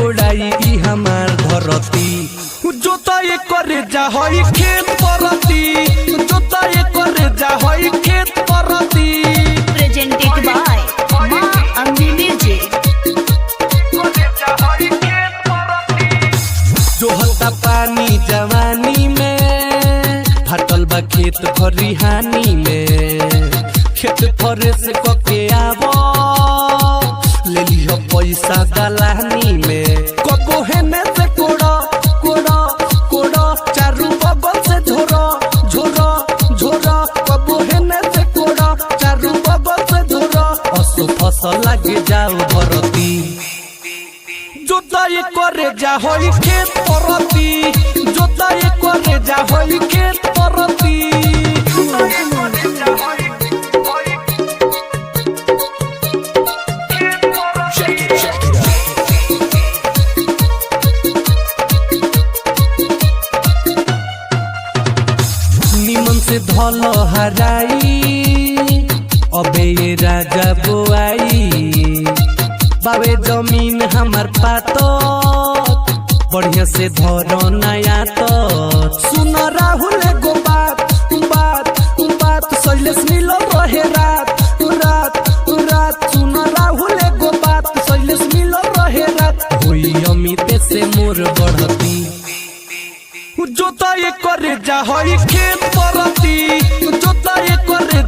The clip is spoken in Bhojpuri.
हमार धरती जोताई करे जा होई खेत परती जोताई करे जा होई खेत परती presented by Ma Ambi Music जो हल्का पानी जवानी में फटल बा खेत खरिहानी में खेत फरे से कके आवो ले लियो पैसा दलानी में कबो हेने से कोड़ा कोड़ा कोड़ा चारू बगल से झोरा झोरा झोरा कबो हेने से कोड़ा चारू बगल से झोरा असो फसल लगे जाओ भरती जोताई करे जा होई खेत परती जोताई करे जा होई खेत परती निमन से धल हराई अबे ये राजा बोआई बावे जमीन हमार पातो बढ़िया से धरो नया तो सुन राहुल गो बात बात सैलेश मिलो रहे रात रात रात सुन राहुल गो बात सैलेश मिलो रहे रात हुई अमित से मोर बढ़ती जोताई करे जा होई खेत परती जोताई करे